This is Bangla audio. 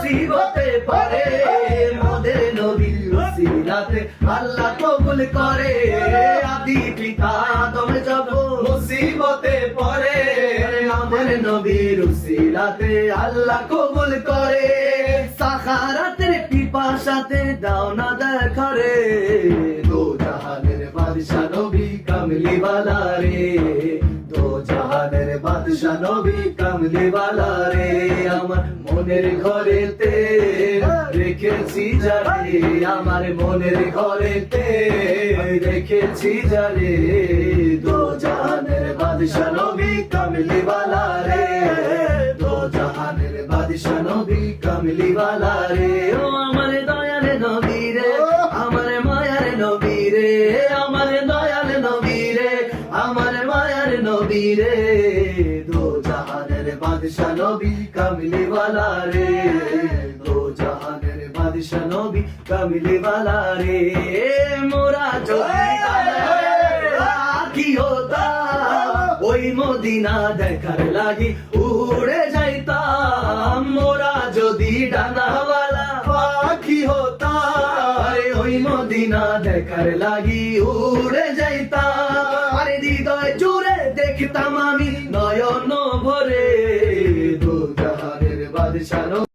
মুসিবতে পড়ে মোদের নবীর উসিলাতে আল্লাহ কবুল করে আদি পিতা আদম যাব মুসিবতে পড়ে মোদের নবীর উসিলাতে আল্লাহ কবুল করে সাখারাতের পিপাসাতে দাও না দেখা রে দো জাহানের বাদশা নবী কামলি ওয়ালা রে দো জাহানের বাদশা নবী কামলি ওয়ালা রে আমার মনের ঘরেতে রেখেছি জারে আমার মনের ঘরেতে রেখেছি জারে দো জাহানের বাদশা নবী কামলি ওয়ালা রে দো জাহানের বাদশা নবী কামলি ওয়ালা রে ও আমার দয়াল নবী রে আমার মায়ার নবী রে আমার দয়াল নবী রে আমার মায়ার নবী রে দো জাহানের বাদশা নবী কামলি ওয়ালা রে দো জাহানের বাদশা নবী কামলি ওয়ালা রে মোরা যদি কি হতা ওই মদিনা দেখার লাগি উড়ে যাইতাম মোরা যদি ডানাওয়ালা পাখি হতা ওই মদিনা দেখার লাগি